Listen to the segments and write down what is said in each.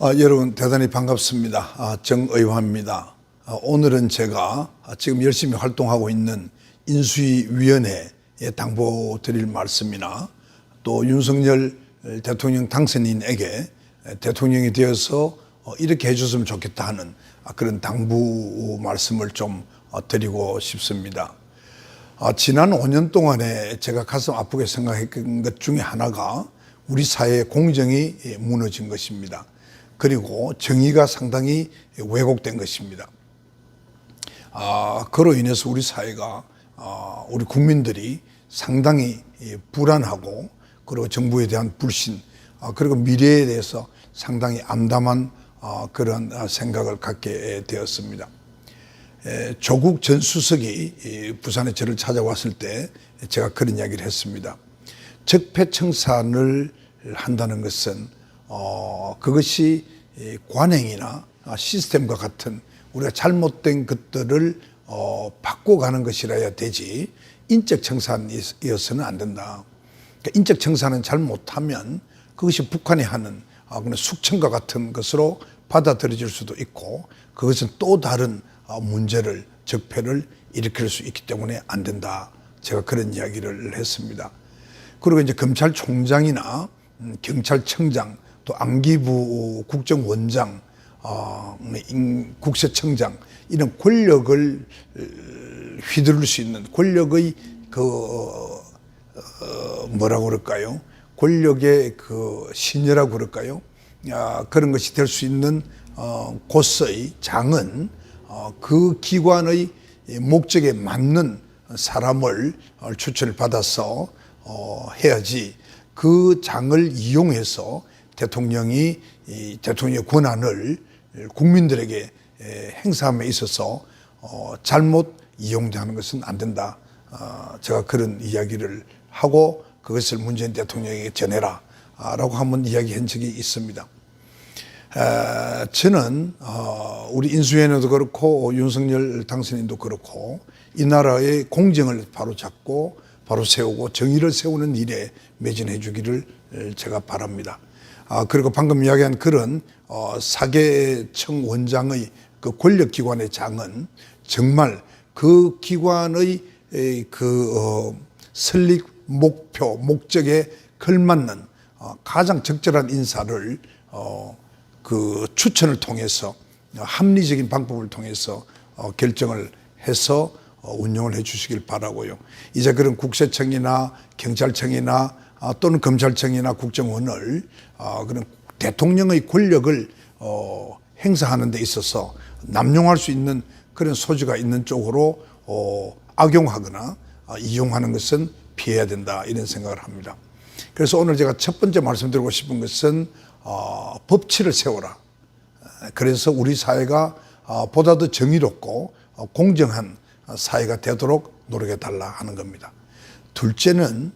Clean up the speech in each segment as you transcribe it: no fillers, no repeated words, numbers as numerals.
여러분 대단히 반갑습니다. 정의화입니다. 오늘은 제가 지금 열심히 활동하고 있는 인수위원회에 당부 드릴 말씀이나 또 윤석열 대통령 당선인에게 대통령이 되어서 이렇게 해줬으면 좋겠다 하는 그런 당부 말씀을 좀 드리고 싶습니다. 지난 5년 동안에 제가 가슴 아프게 생각했던 것 중에 하나가 우리 사회의 공정이 무너진 것입니다. 그리고 정의가 상당히 왜곡된 것입니다. 그로 인해서 우리 사회가 우리 국민들이 상당히 불안하고 그리고 정부에 대한 불신 그리고 미래에 대해서 상당히 암담한 그런 생각을 갖게 되었습니다. 조국 전 수석이 부산에 저를 찾아왔을 때 제가 그런 이야기를 했습니다. 적폐청산을 한다는 것은 그것이 관행이나 시스템과 같은 우리가 잘못된 것들을 바꿔가는 것이라야 되지 인적 청산이어서는 안 된다. 그러니까 인적 청산은 잘못하면 그것이 북한이 하는 그런 숙청과 같은 것으로 받아들여질 수도 있고 그것은 또 다른 문제를 적폐를 일으킬 수 있기 때문에 안 된다. 제가 그런 이야기를 했습니다. 그리고 이제 검찰총장이나 경찰청장 또 안기부 국정원장 국세청장 이런 권력을 휘두를 수 있는 권력의 뭐라고 그럴까요? 권력의 신여라고 그럴까요? 그런 것이 될 수 있는 곳의 장은 그 기관의 목적에 맞는 사람을 추천을 받아서 해야지 그 장을 이용해서 대통령의 권한을 국민들에게 행사함에 있어서 잘못 이용하는 것은 안 된다. 제가 그런 이야기를 하고 그것을 문재인 대통령에게 전해라 라고 한번 이야기한 적이 있습니다. 저는 우리 인수위원회도 그렇고 윤석열 당선인도 그렇고 이 나라의 공정을 바로잡고 바로 세우고 정의를 세우는 일에 매진해 주기를 제가 바랍니다. 그리고 방금 이야기한 그런 사개청 원장의 그 권력기관의 장은 정말 그 기관의 설립 목표, 목적에 걸맞는 가장 적절한 인사를 추천을 통해서 합리적인 방법을 통해서 결정을 해서 운영을 해 주시길 바라고요. 이제 그런 국세청이나 경찰청이나 또는 검찰청이나 국정원을 그런 대통령의 권력을 행사하는 데 있어서 남용할 수 있는 그런 소지가 있는 쪽으로 악용하거나 이용하는 것은 피해야 된다 이런 생각을 합니다. 그래서 오늘 제가 첫 번째 말씀드리고 싶은 것은 법치를 세워라. 그래서 우리 사회가 보다 더 정의롭고 공정한 사회가 되도록 노력해달라 하는 겁니다. 둘째는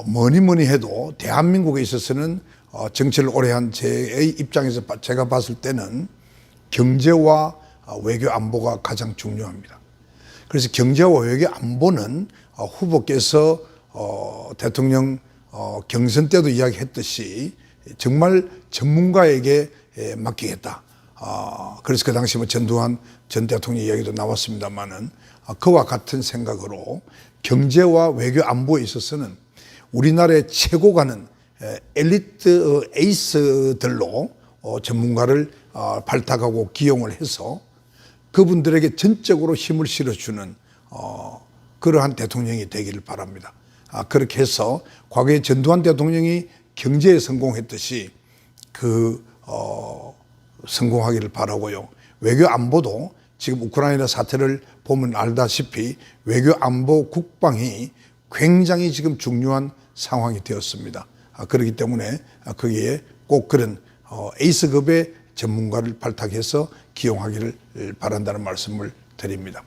뭐니 해도 대한민국에 있어서는 정치를 오래 한 제의 입장에서 제가 봤을 때는 경제와 외교 안보가 가장 중요합니다. 그래서 경제와 외교 안보는 후보께서 대통령 경선 때도 이야기했듯이 정말 전문가에게 맡기겠다. 그래서 그 당시 전두환 전 대통령 이야기도 나왔습니다만은 그와 같은 생각으로 경제와 외교 안보에 있어서는 우리나라의 최고 가는 엘리트 에이스들로 전문가를 발탁하고 기용을 해서 그분들에게 전적으로 힘을 실어주는 그러한 대통령이 되기를 바랍니다. 그렇게 해서 과거에 전두환 대통령이 경제에 성공했듯이 성공하기를 바라고요. 외교 안보도 지금 우크라이나 사태를 보면 알다시피 외교 안보 국방이 굉장히 지금 중요한 상황이 되었습니다. 그렇기 때문에 거기에 꼭 그런 에이스급의 전문가를 발탁해서 기용하기를 바란다는 말씀을 드립니다.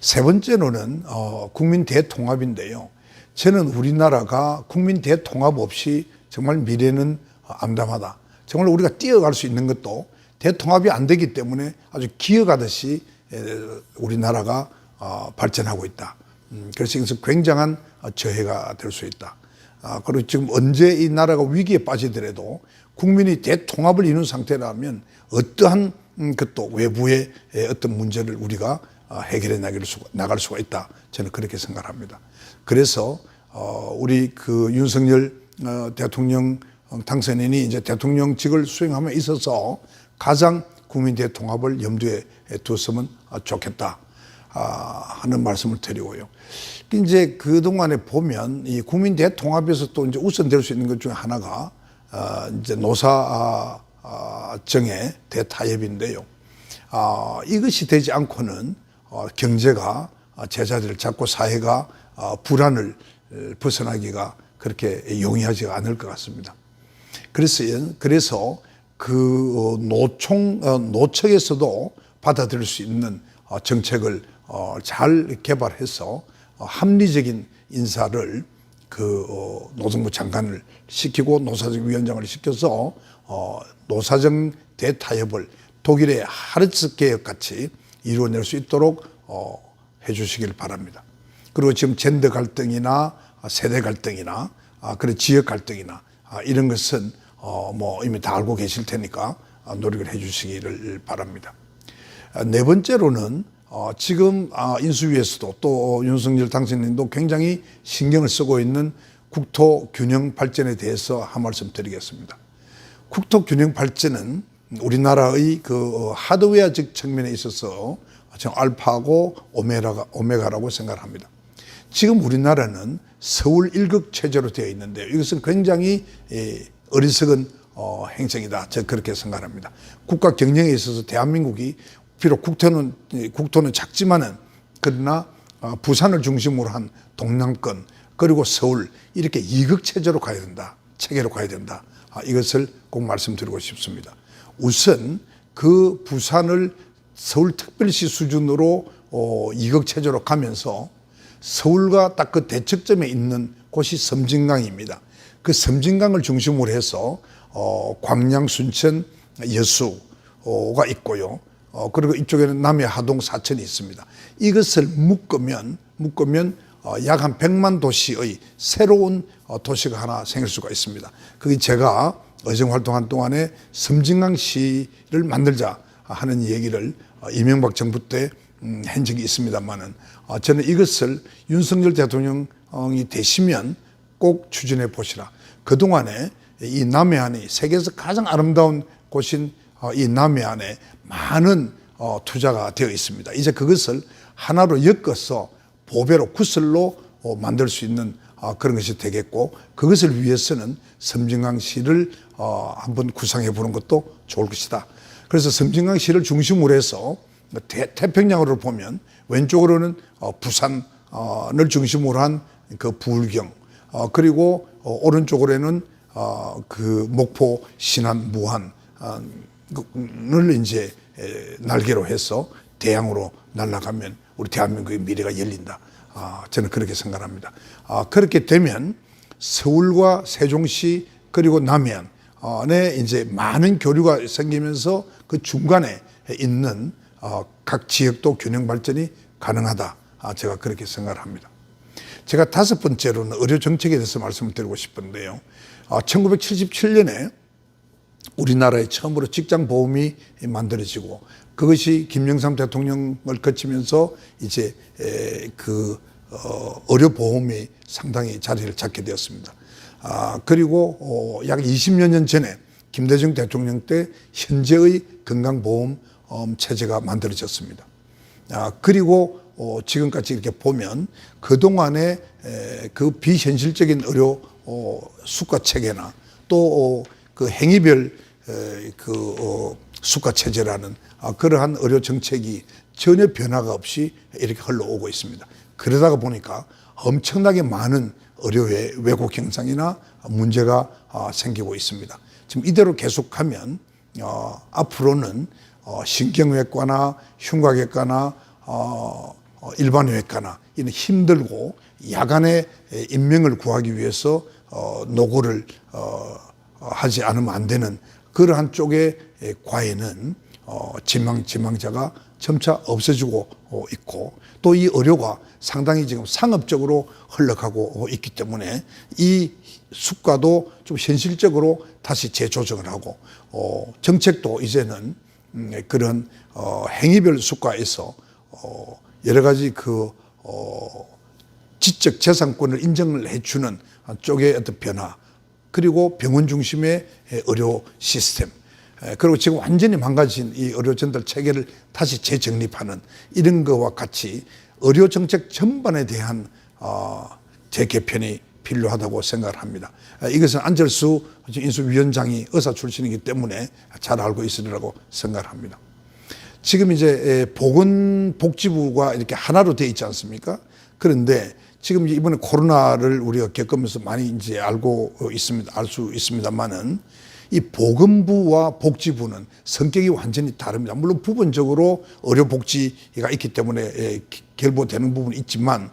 세 번째로는 국민 대통합인데요. 저는 우리나라가 국민 대통합 없이 정말 미래는 암담하다. 정말 우리가 뛰어갈 수 있는 것도 대통합이 안 되기 때문에 아주 기어가듯이 우리나라가 발전하고 있다. 그래서 이것은 굉장한 저해가 될 수 있다. 그리고 지금 언제 이 나라가 위기에 빠지더라도 국민이 대통합을 이룬 상태라면 어떠한 것도 외부의 어떤 문제를 우리가 해결해 나갈 수가 있다. 저는 그렇게 생각합니다. 그래서 우리 그 윤석열 대통령 당선인이 이제 대통령직을 수행함에 있어서 가장 국민 대통합을 염두에 두었으면 좋겠다 하는 말씀을 드리고요. 이제 그동안에 보면 이 국민 대통합에서 또 이제 우선될 수 있는 것 중에 하나가 이제 노사정의 대타협인데요. 이것이 되지 않고는 경제가 제자리를 잡고 사회가 불안을 벗어나기가 그렇게 용이하지 않을 것 같습니다. 그래서 그 노총에서도 받아들일 수 있는 정책을 잘 개발해서 합리적인 인사를 노동부 장관을 시키고 노사정 위원장을 시켜서 노사정 대타협을 독일의 하르츠 개혁 같이 이루어낼 수 있도록 해 주시길 바랍니다. 그리고 지금 젠더 갈등이나 세대 갈등이나 그런 지역 갈등이나 이런 것은 뭐 이미 다 알고 계실 테니까 노력을 해 주시기를 바랍니다. 네 번째로는 지금 인수위에서도 또 윤석열 당선인도 굉장히 신경을 쓰고 있는 국토 균형 발전에 대해서 한 말씀 드리겠습니다. 국토 균형 발전은 우리나라의 그 하드웨어적 측면에 있어서 저는 알파고 오메가라고 생각을 합니다. 지금 우리나라는 서울 일극 체제로 되어 있는데요. 이것은 굉장히 어리석은 행정이다. 저는 그렇게 생각합니다. 국가 경영에 있어서 대한민국이 비록 국토는 작지만은 그러나 부산을 중심으로 한 동남권 그리고 서울 이렇게 이극 체제로 가야 된다. 체계로 가야 된다. 이것을 꼭 말씀드리고 싶습니다. 우선 그 부산을 서울특별시 수준으로 이극 체제로 가면서 서울과 딱 그 대척점에 있는 곳이 섬진강입니다. 그 섬진강을 중심으로 해서 광양, 순천, 여수가 있고요. 그리고 이쪽에는 남해, 하동, 사천이 있습니다. 이것을 묶으면 약 한 100만 도시의 새로운 도시가 하나 생길 수가 있습니다. 그게 제가 의정활동한 동안에 섬진강시를 만들자 하는 얘기를 이명박 정부 때 한 적이 있습니다만은 저는 이것을 윤석열 대통령이 되시면 꼭 추진해 보시라. 그동안에 이 남해안이 세계에서 가장 아름다운 곳인 이 남해안에 많은 투자가 되어 있습니다. 이제 그것을 하나로 엮어서 보배로 구슬로 만들 수 있는 그런 것이 되겠고 그것을 위해서는 섬진강시를 한번 구상해 보는 것도 좋을 것이다. 그래서 섬진강시를 중심으로 해서 태평양으로 보면 왼쪽으로는 부산을 중심으로 한 그 부울경 그리고 오른쪽으로는 그 목포, 신안, 무안을 이제 날개로 해서 대양으로 날아가면 우리 대한민국의 미래가 열린다. 저는 그렇게 생각합니다. 그렇게 되면 서울과 세종시 그리고 남해안에 이제 많은 교류가 생기면서 그 중간에 있는 각 지역도 균형 발전이 가능하다. 제가 그렇게 생각을 합니다. 제가 다섯 번째로는 의료 정책에 대해서 말씀을 드리고 싶은데요. 1977년에 우리나라에 처음으로 직장보험이 만들어지고 그것이 김영삼 대통령을 거치면서 이제 의료보험이 상당히 자리를 잡게 되었습니다. 그리고 약 20여 년 전에 김대중 대통령 때 현재의 건강보험 체제가 만들어졌습니다. 그리고 지금까지 이렇게 보면 그동안에 그 비현실적인 의료 수가 체계나 또 그 행위별 수가 체제라는 그러한 의료 정책이 전혀 변화가 없이 이렇게 흘러오고 있습니다. 그러다가 보니까 엄청나게 많은 의료의 왜곡 현상이나 문제가 생기고 있습니다. 지금 이대로 계속하면 앞으로는 신경외과나 흉곽외과나 일반외과나 이런 힘들고 야간에 인명을 구하기 위해서 노고를 하지 않으면 안 되는 그러한 쪽의 과에는 지망자가 점차 없어지고 있고, 또 이 의료가 상당히 지금 상업적으로 흘러가고 있기 때문에 이 수가도 좀 현실적으로 다시 재조정을 하고, 정책도 이제는 그런 행위별 수가에서 여러 가지 지적 재산권을 인정을 해주는 쪽의 어떤 변화, 그리고 병원 중심의 의료 시스템, 그리고 지금 완전히 망가진 이 의료 전달 체계를 다시 재정립하는 이런 것과 같이 의료 정책 전반에 대한 재개편이 필요하다고 생각을 합니다. 이것은 안철수 인수위원장이 의사 출신이기 때문에 잘 알고 있으리라고 생각을 합니다. 지금 이제 보건복지부가 이렇게 하나로 되어 있지 않습니까? 그런데 지금 이번에 코로나를 우리가 겪으면서 많이 이제 알고 있습니다. 알 수 있습니다만은 이 보건부와 복지부는 성격이 완전히 다릅니다. 물론 부분적으로 의료복지가 있기 때문에 결부되는 부분이 있지만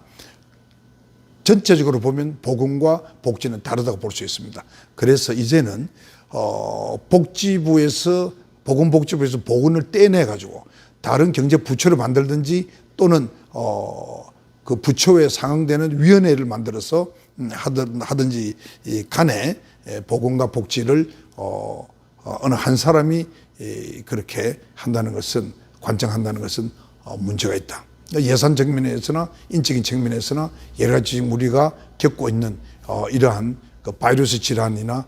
전체적으로 보면 보건과 복지는 다르다고 볼 수 있습니다. 그래서 이제는 보건복지부에서 보건을 떼내 가지고 다른 경제 부처를 만들든지 또는 그 부처에 상응되는 위원회를 만들어서 하든지 간에 보건과 복지를 어느 한 사람이 그렇게 한다는 것은, 관장한다는 것은 문제가 있다. 예산 측면에서나 인적인 측면에서나 여러 가지 지금 우리가 겪고 있는 이러한 그 바이러스 질환이나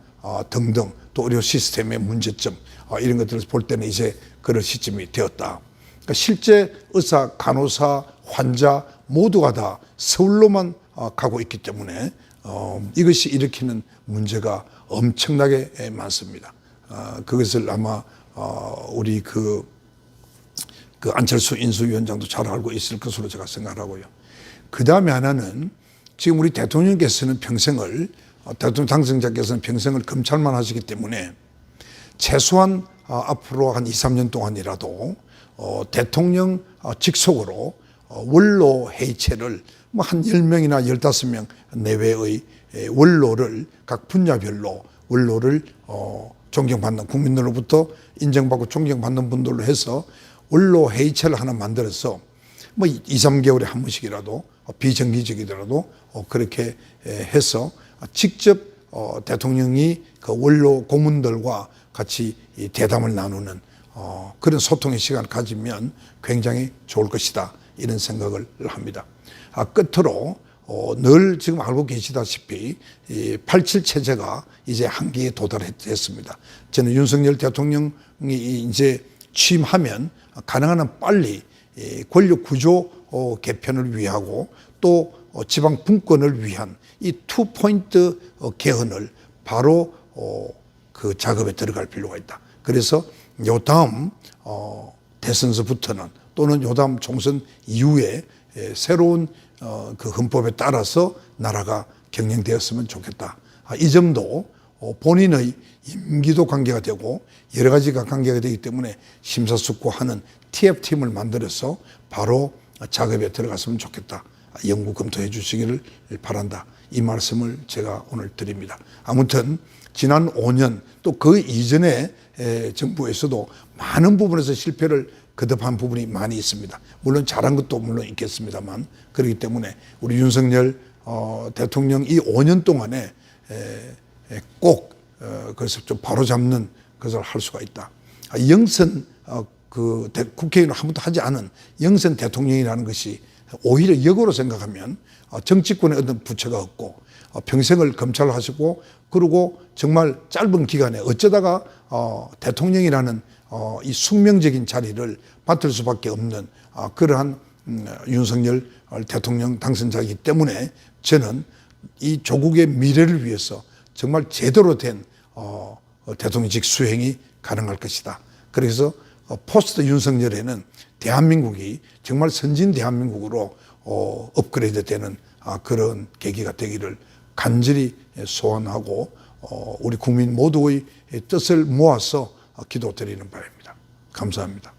등등, 또 의료 시스템의 문제점, 이런 것들을 볼 때는 이제 그럴 시점이 되었다. 그러니까 실제 의사, 간호사, 환자 모두가 다 서울로만 가고 있기 때문에 이것이 일으키는 문제가 엄청나게 많습니다. 그것을 아마 우리 그 안철수 인수위원장도 잘 알고 있을 것으로 제가 생각하고요. 그 다음에 하나는 지금 우리 대통령께서는 대통령 당선자께서는 평생을 검찰만 하시기 때문에 최소한 앞으로 한 2, 3년 동안이라도 대통령 직속으로 원로 회의체를 한 10명이나 15명 내외의 원로를 각 분야별로 원로를 존경받는, 국민들로부터 인정받고 존경받는 분들로 해서 원로 회의체를 하나 만들어서 2, 3개월에 한 번씩이라도 비정기적이더라도 그렇게 해서 직접 대통령이 그 원로 고문들과 같이 대담을 나누는 그런 소통의 시간을 가지면 굉장히 좋을 것이다, 이런 생각을 합니다. 끝으로 늘 지금 알고 계시다시피 87 체제가 이제 한계에 도달했습니다. 저는 윤석열 대통령이 이제 취임하면 가능한 한 빨리 권력 구조 개편을 위하고 또 지방 분권을 위한 이 투포인트 개헌을 바로 그 작업에 들어갈 필요가 있다. 그래서 요 다음 대선서부터는, 또는 요 다음 총선 이후에 새로운 그 헌법에 따라서 나라가 경영되었으면 좋겠다. 이 점도 본인의 임기도 관계가 되고 여러 가지가 관계가 되기 때문에 심사숙고하는 TF팀을 만들어서 바로 작업에 들어갔으면 좋겠다. 연구 검토해 주시기를 바란다. 이 말씀을 제가 오늘 드립니다. 아무튼 지난 5년 또 그 이전에 정부에서도 많은 부분에서 실패를 거듭한 부분이 많이 있습니다. 물론 잘한 것도 물론 있겠습니다만, 그렇기 때문에 우리 윤석열 대통령 이 5년 동안에 꼭 그것을 좀 바로잡는 것을 할 수가 있다. 영선 국회의원 한 번도 하지 않은 영선 대통령이라는 것이 오히려 역으로 생각하면 정치권에 어떤 부처가 없고 평생을 검찰을 하시고, 그리고 정말 짧은 기간에 어쩌다가 대통령이라는 이 숙명적인 자리를 맡을 수밖에 없는 그러한 윤석열 대통령 당선자이기 때문에 저는 이 조국의 미래를 위해서 정말 제대로 된 대통령직 수행이 가능할 것이다. 그래서 포스트 윤석열에는 대한민국이 정말 선진 대한민국으로 업그레이드 되는 그런 계기가 되기를 간절히 소원하고 우리 국민 모두의 뜻을 모아서 기도드리는 바입니다. 감사합니다.